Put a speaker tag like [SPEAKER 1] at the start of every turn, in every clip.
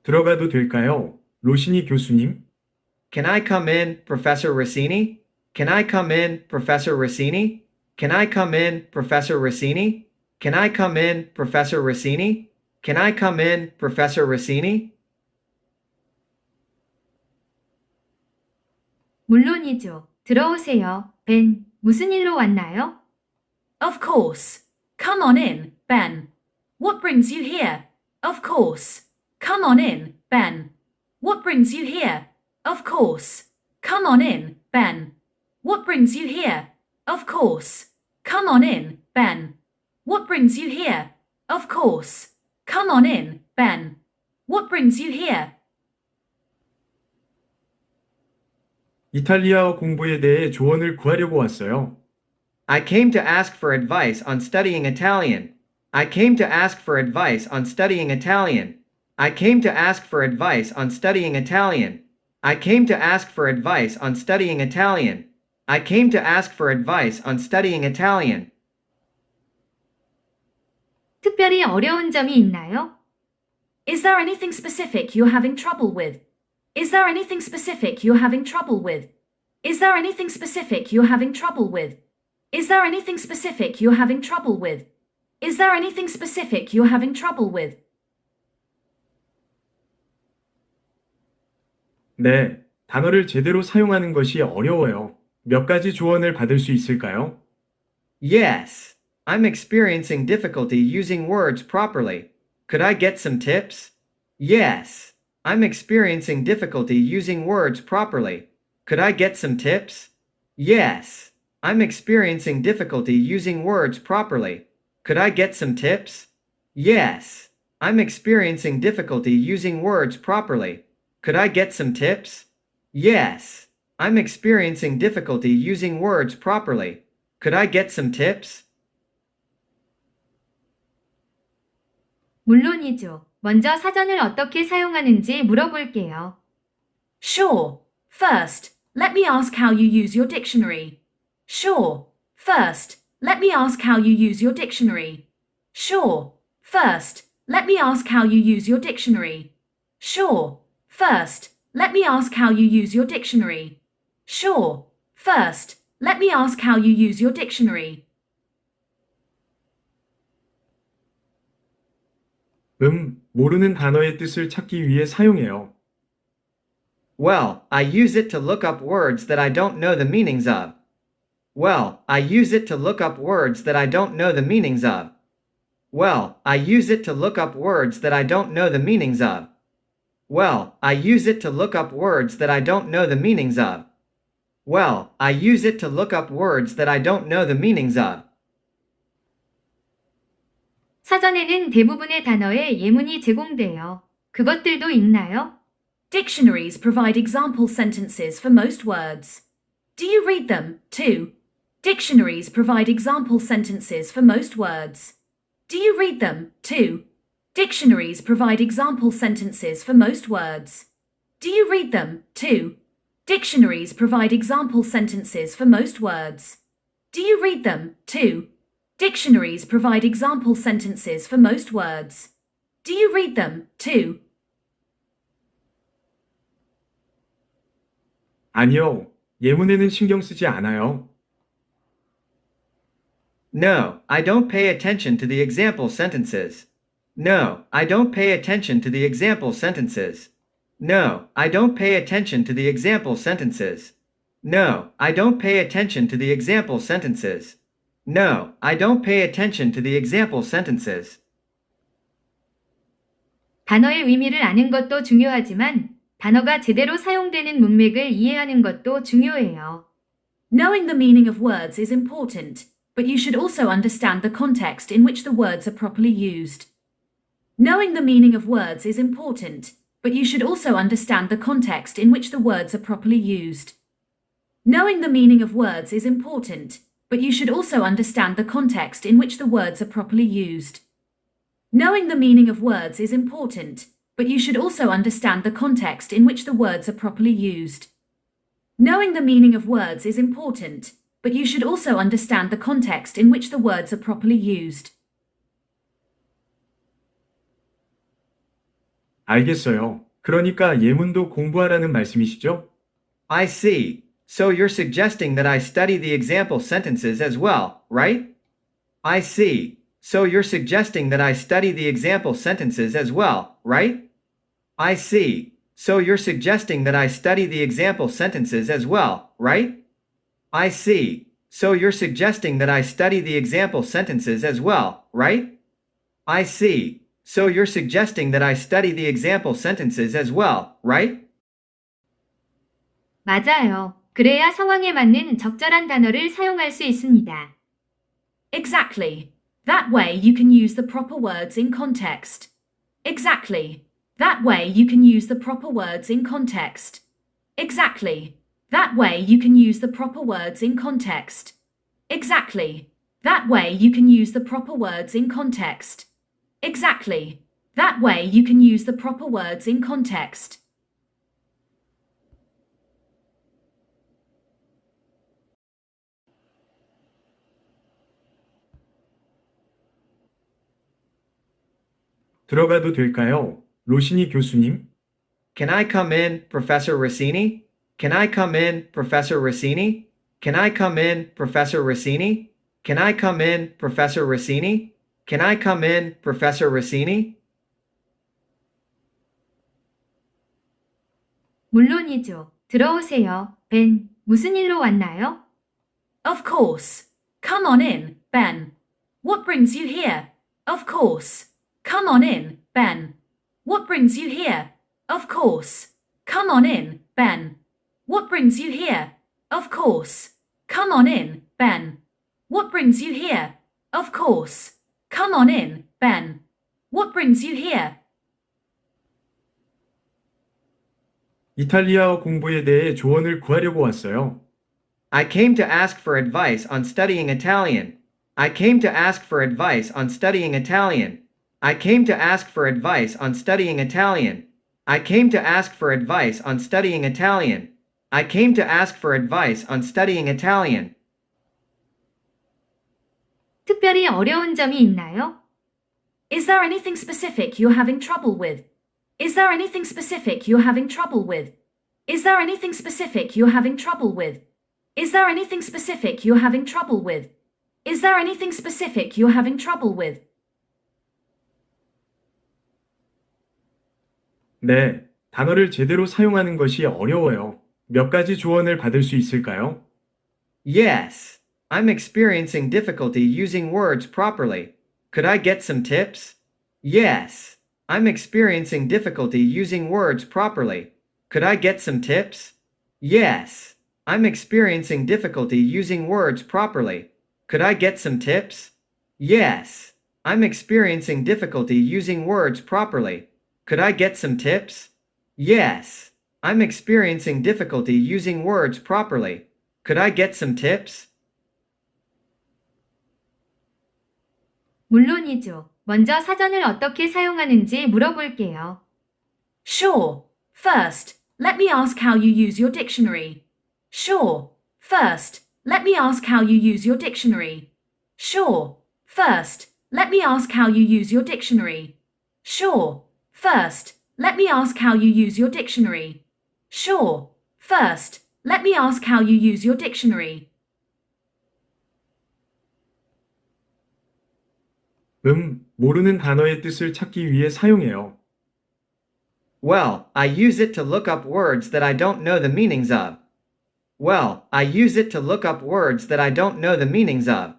[SPEAKER 1] 들어가도 될까요? 로시니 교수님?
[SPEAKER 2] Can I come in, Professor Rossini? Can I come in, Professor Rossini? Can I come in, Professor Rossini? Can I come in, Professor Rossini? Can I come in, Professor Rossini?
[SPEAKER 3] 물론이죠. 들어오세요. 벤, 무슨 일로 왔나요?
[SPEAKER 4] Of course. Come on in, Ben. What brings you here? Of course. Come on in, Ben. What brings you here? Of course. Come on in, Ben. What brings you here? Of course. Come on in, Ben. What brings you here? Of course. Come on in, Ben. What brings you here?
[SPEAKER 1] 이탈리아어 공부에 대해 조언을 구하려고 왔어요.
[SPEAKER 2] I came to ask for advice on studying Italian. I came to ask for advice on studying Italian. I came to ask for advice on studying Italian. I came to ask for advice on studying Italian. I came to ask for advice on studying Italian.
[SPEAKER 3] 특별히 어려운 점이 있나요?
[SPEAKER 4] Is there anything specific you're having trouble with? Is there anything specific you're having trouble with? Is there anything specific you're having trouble with? Is there anything specific you're having trouble with? Is there anything specific you're having trouble with?
[SPEAKER 1] 네, 단어를 제대로 사용하는 것이 어려워요. 몇 가지 조언을 받을 수 있을까요?
[SPEAKER 2] Yes, I'm experiencing difficulty using words properly. Could I get some tips? Yes, I'm experiencing difficulty using words properly. Could I get some tips? Yes, I'm experiencing difficulty using words properly. Could I get some tips? Yes, I'm experiencing difficulty using words properly. Could I get some tips? Yes, I'm experiencing difficulty using words properly. Could I get some tips?
[SPEAKER 3] 물론이죠. 먼저 사전을 어떻게 사용하는지 물어볼게요.
[SPEAKER 4] Sure. First, let me ask how you use your dictionary. Sure. First, let me ask how you use your dictionary. Sure. First, let me ask how you use your dictionary. Sure. First, let me ask how you use your dictionary. Sure. First, let me ask how you use your dictionary.
[SPEAKER 1] 모르는 단어의 뜻을 찾기 위해 사용해요.
[SPEAKER 2] Well, I use it to look up words that I don't know the meanings of. Well, I use it to look up words that I don't know the meanings of. Well, I use it to look up words that I don't know the meanings of. Well, I use it to look up words that I don't know the meanings of. Well, I use it to look up words that I don't know the meanings of.
[SPEAKER 3] 사전에는 대부분의 단어에 예문이 제공돼요. 그것들도 있나요?
[SPEAKER 4] Dictionaries provide example sentences for most words. Do you read them, too? Dictionaries provide example sentences for most words. Do you read them, too? Dictionaries provide example sentences for most words. Do you read them, too? Dictionaries provide example sentences for most words. Do you read them, too? Dictionaries provide example sentences for most words. Do you read them, too?
[SPEAKER 1] 아니요, 예문에는 신경 쓰지 않아요.
[SPEAKER 2] No, I don't pay attention to the example sentences. No, I don't pay attention to the example sentences. No, I don't pay attention to the example sentences. No, I don't pay attention to the example sentences. No, I don't pay attention to the example sentences.
[SPEAKER 3] 단어의 의미를 아는 것도 중요하지만 단어가 제대로 사용되는 문맥을 이해하는 것도 중요해요.
[SPEAKER 4] Knowing the meaning of words is important, but you should also understand the context in which the words are properly used. Knowing the meaning of words is important, but you should also understand the context in which the words are properly used. Knowing the meaning of words is important, but you should also understand the context in which the words are properly used. Knowing the meaning of words is important, but you should also understand the context in which the words are properly used. Knowing the meaning of words is important, but you should also understand the context in which the words are properly used.
[SPEAKER 1] 알겠어요. 그러니까 예문도 공부하라는 말씀이시죠?
[SPEAKER 2] I see. So you're suggesting that I study the example sentences as well, right? I see. So you're suggesting that I study the example sentences as well, right? I see. So you're suggesting that I study the example sentences as well, right? I see. So you're suggesting that I study the example sentences as well, right? I see. So you're suggesting that I study the example sentences as well, right?
[SPEAKER 3] 맞아요. 그래야 상황에 맞는 적절한 단어를 사용할 수 있습니다.
[SPEAKER 4] Exactly. That way you can use the proper words in context. Exactly. That way you can use the proper words in context. Exactly. That way you can use the proper words in context. Exactly. That way you can use the proper words in context. Exactly. That way you can use the proper words in context.
[SPEAKER 1] 들어가도 될까요? 로시니 교수님?
[SPEAKER 2] Can I come in, Professor Rossini? Can I come in, Professor Rossini? Can I come in, Professor Rossini? Can I come in, Professor Rossini? Can I come in, Professor Rossini?
[SPEAKER 3] 물론이죠. 들어오세요. 벤, 무슨 일로 왔나요?
[SPEAKER 4] Of course. Come on in, Ben. What brings you here? Of course. Come on in, Ben. What brings you here? Of course. Come on in, Ben. What brings you here? Of course. Come on in, Ben. What brings you here? Of course. Come on in, Ben. What brings you here?
[SPEAKER 1] 이탈리아어 공부에 대해 조언을 구하려고 왔어요.
[SPEAKER 2] I came to ask for advice on studying Italian. I came to ask for advice on studying Italian. I came to ask for advice on studying Italian. I came to ask for advice on studying Italian. I came to ask for advice on studying Italian.
[SPEAKER 3] 특별히 어려운 점이 있나요?
[SPEAKER 4] Is there anything specific you're having trouble with? Is there anything specific you're having trouble with? Is there anything specific you're having trouble with? Is there anything specific you're having trouble with? Is there anything specific you're having trouble with?
[SPEAKER 1] 네, 단어를 제대로 사용하는 것이 어려워요. 몇 가지 조언을 받을 수 있을까요?
[SPEAKER 2] Yes, I'm experiencing difficulty using words properly. Could I get some tips? Yes, I'm experiencing difficulty using words properly. Could I get some tips? Yes, I'm experiencing difficulty using words properly. Could I get some tips? Yes, I'm experiencing difficulty using words properly. Could I get some tips? Yes, I'm experiencing difficulty using words properly. Could I get some tips?
[SPEAKER 3] 물론이죠. 먼저 사전을 어떻게 사용하는지 물어볼게요.
[SPEAKER 4] Sure. First, let me ask how you use your dictionary. Sure. First, let me ask how you use your dictionary. Sure. First, let me ask how you use your dictionary. Sure. First, let me ask how you use your dictionary. Sure. First, let me ask how you use your dictionary.
[SPEAKER 1] 모르는 단어의 뜻을 찾기 위해 사용해요.
[SPEAKER 2] Well, I use it to look up words that I don't know the meanings of. Well, I use it to look up words that I don't know the meanings of.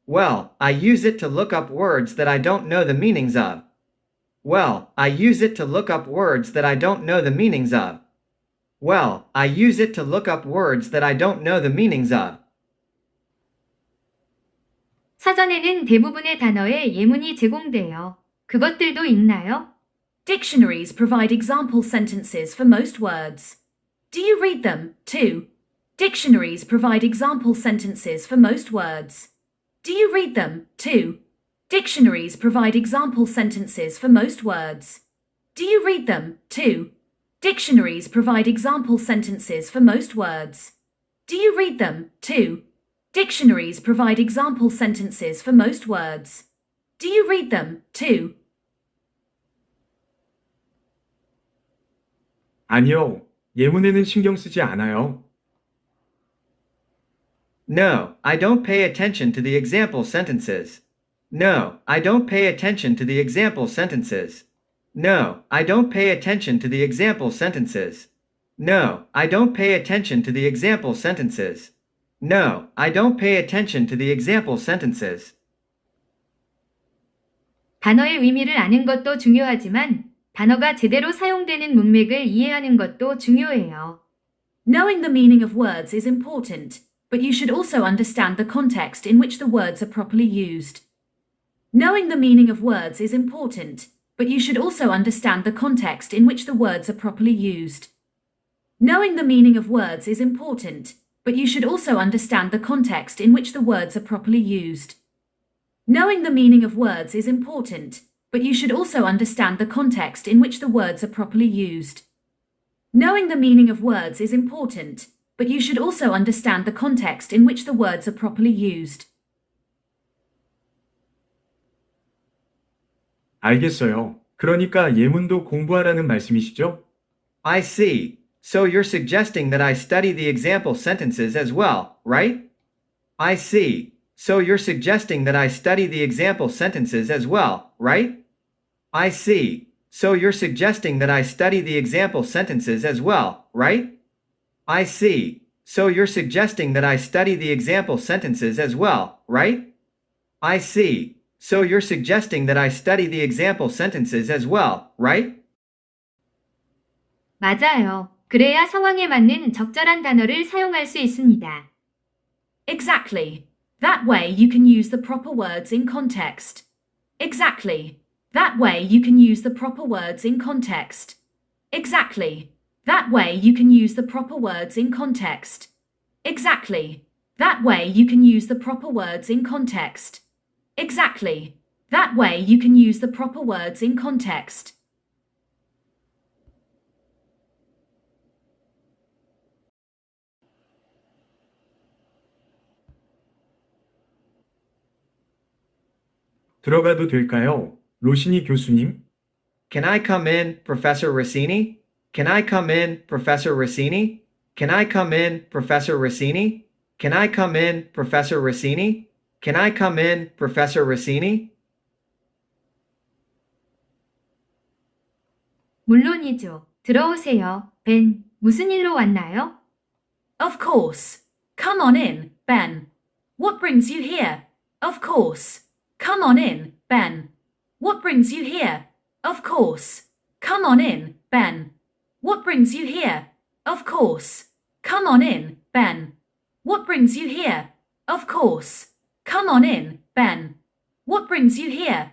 [SPEAKER 2] Well, I use it to look up words that I don't know the meanings of. Well, I use it to look up words that I don't know the meanings of. Well, I use it to look up words that I don't know the meanings of.
[SPEAKER 3] 사전에는 대부분의 단어에 예문이 제공돼요. 그것들도 있나요?
[SPEAKER 4] Dictionaries provide example sentences for most words. Do you read them, too? Dictionaries provide example sentences for most words. Do you read them, too? Dictionaries provide example sentences for most words. Do you read them, too? Dictionaries provide example sentences for most words. Do you read them, too? Dictionaries provide example sentences for most words. Do you read them, too?
[SPEAKER 1] 아니요. 예문에는 신경 쓰지 않아요.
[SPEAKER 2] No, I don't pay attention to the example sentences. No, I don't pay attention to the example sentences. No, I don't pay attention to the example sentences. No, I don't pay attention to the example sentences. No, I don't pay attention to the example sentences.
[SPEAKER 3] 단어의 의미를 아는 것도 중요하지만 단어가 제대로 사용되는 문맥을 이해하는 것도 중요해요.
[SPEAKER 4] Knowing the meaning of words is important, but you should also understand the context in which the words are properly used. Knowing the meaning of words is important, but you should also understand the context in which the words are properly used. Knowing the meaning of words is important, but you should also understand the context in which the words are properly used. Knowing the meaning of words is important, but you should also understand the context in which the words are properly used. Knowing the meaning of words is important, but you should also understand the context in which the words are properly used.
[SPEAKER 1] 알겠어요. 그러니까 예문도 공부하라는 말씀이시죠?
[SPEAKER 2] I see. So you're suggesting that I study the example sentences as well, right? I see. So you're suggesting that I study the example sentences as well, right? I see. So you're suggesting that I study the example sentences as well, right? I see. So you're suggesting that I study the example sentences as well, right? I see. So you're suggesting that I study the example sentences as well, right?
[SPEAKER 3] 맞아요. 그래야 상황에 맞는 적절한 단어를 사용할 수 있습니다.
[SPEAKER 4] Exactly. That way you can use the proper words in context. Exactly. That way you can use the proper words in context. Exactly. That way you can use the proper words in context. Exactly. That way you can use the proper words in context. Exactly. That way you can use the proper words in context.
[SPEAKER 1] 들어가도 될까요? 로시니 교수님?
[SPEAKER 2] Can I come in, Professor Rossini? Can I come in, Professor Rossini? Can I come in, Professor Rossini? Can I come in, Professor Rossini? Can I come in, Professor Rossini?
[SPEAKER 3] 물론이죠. 들어오세요. 벤, 무슨 일로 왔나요?
[SPEAKER 4] Of course. Come on in, Ben. What brings you here? Of course. Come on in, Ben. What brings you here? Of course. Come on in, Ben. What brings you here? Of course. Come on in, Ben. What brings you here? Of course. Come on in, Ben. What brings you here?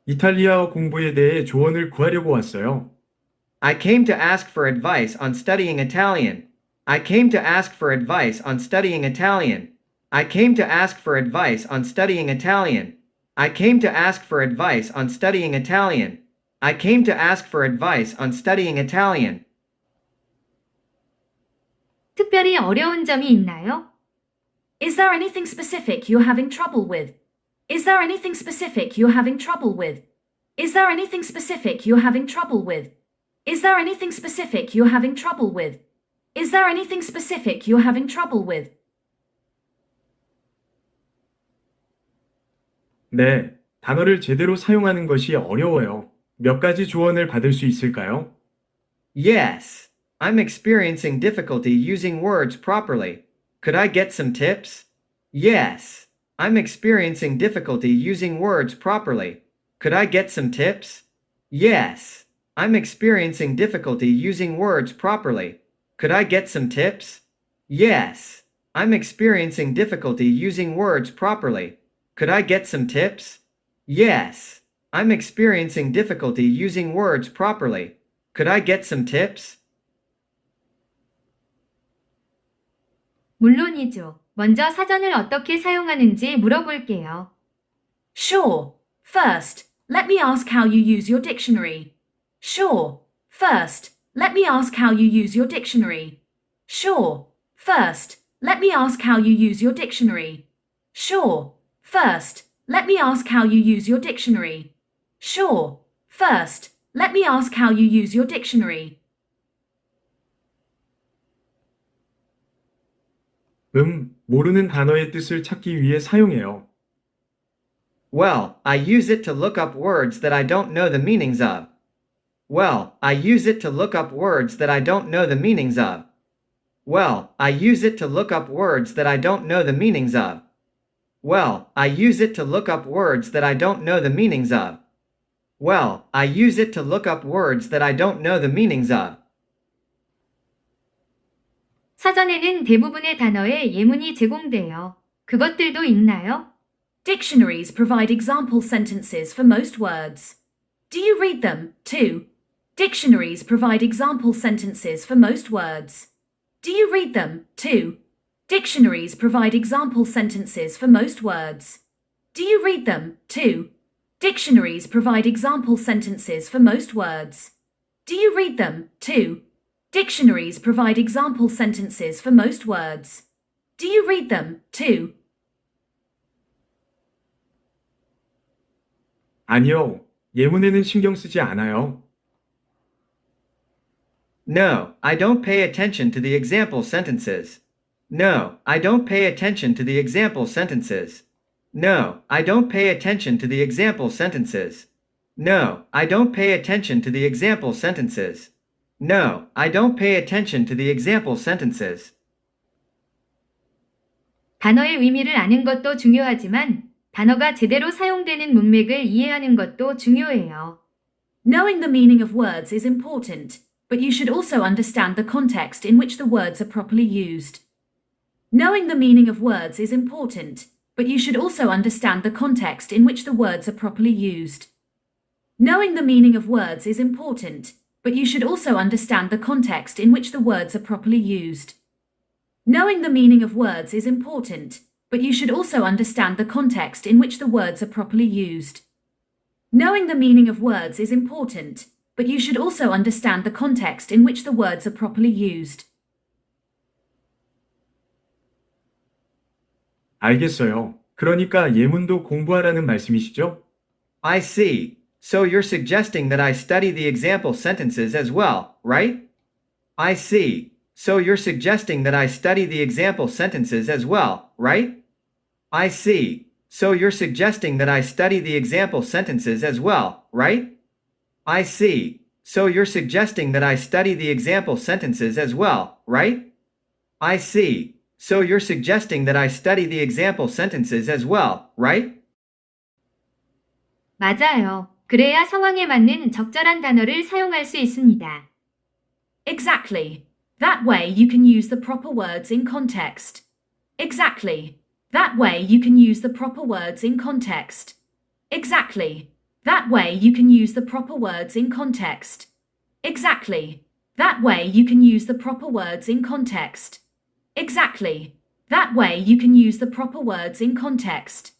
[SPEAKER 1] 이탈리아어 공부에 대해 조언을 구하려고 왔어요.
[SPEAKER 2] I came to ask for advice on studying Italian. I came to ask for advice on studying Italian. I came to ask for advice on studying Italian. I came to ask for advice on studying Italian. I came to ask for advice on studying Italian.
[SPEAKER 3] 특별히 어려운 점이 있나요?
[SPEAKER 4] Is there anything specific you're having trouble with? Is there anything specific you're having trouble with? Is there anything specific you're having trouble with? Is there anything specific you're having trouble with? Is there anything specific you're having trouble with?
[SPEAKER 1] 네, 단어를 제대로 사용하는 것이 어려워요. 몇 가지 조언을 받을 수 있을까요?
[SPEAKER 2] Yes, I'm experiencing difficulty using words properly. Could I get some tips? Yes, I'm experiencing difficulty using words properly. Could I get some tips? Yes, I'm experiencing difficulty using words properly. Could I get some tips? Yes, I'm experiencing difficulty using words properly. Could I get some tips? Yes, I'm experiencing difficulty using words properly. Could I get some tips?
[SPEAKER 3] 물론이죠. 먼저 사전을 어떻게 사용하는지 물어볼게요.
[SPEAKER 4] Sure. First, let me ask how you use your dictionary. Sure. First, let me ask how you use your dictionary. Sure. First, let me ask how you use your dictionary. Sure. First, let me ask how you use your dictionary. Sure. First, Let me ask how you use your dictionary.
[SPEAKER 1] 모르는 단어의 뜻을 찾기 위해 사용해요.
[SPEAKER 2] Well, I use it to look up words that I don't know the meanings of. Well, I use it to look up words that I don't know the meanings of. Well, I use it to look up words that I don't know the meanings of. Well, I use it to look up words that I don't know the meanings of. Well, I use it to look up words that I don't know the meanings of.
[SPEAKER 3] 사전에는 대부분의 단어에 예문이 제공돼요. 그것들도 있나요?
[SPEAKER 4] Dictionaries provide example sentences for most words. Do you read them, too? Dictionaries provide example sentences for most words. Do you read them, too? Dictionaries provide example sentences for most words. Do you read them, too? Dictionaries provide example sentences for most words. Do you read them, too? Dictionaries provide example sentences for most words. Do you read them, too?
[SPEAKER 1] 아니요, 예문에는 신경 쓰지 않아요.
[SPEAKER 2] No, I don't pay attention to the example sentences. No, I don't pay attention to the example sentences. No, I don't pay attention to the example sentences. No, I don't pay attention to the example sentences. No, I don't pay attention to the example sentences.
[SPEAKER 3] 단어의 의미를 아는 것도 중요하지만 단어가 제대로 사용되는 문맥을 이해하는 것도 중요해요.
[SPEAKER 4] Knowing the meaning of words is important, but you should also understand the context in which the words are properly used. Knowing the meaning of words is important, but you should also understand the context in which the words are properly used. Knowing the meaning of words is important, but you should also understand the context in which the words are properly used. Knowing the meaning of words is important, but you should also understand the context in which the words are properly used. Knowing the meaning of words is important, but you should also understand the context in which the words are properly used.
[SPEAKER 1] 알겠어요. 그러니까 예문도 공부하라는 말씀이시죠?
[SPEAKER 2] I see. So you're suggesting that I study the example sentences as well, right? I see. So you're suggesting that I study the example sentences as well, right? I see. So you're suggesting that I study the example sentences as well, right? I see. So you're suggesting that I study the example sentences as well, right? I see. So you're suggesting that I study the example sentences as well, right?
[SPEAKER 3] 맞아요. 그래야 상황에 맞는 적절한 단어를 사용할 수 있습니다.
[SPEAKER 4] Exactly. That way you can use the proper words in context. Exactly. That way you can use the proper words in context. Exactly. That way you can use the proper words in context. Exactly. That way you can use the proper words in context. Exactly. That way you can use the proper words in context.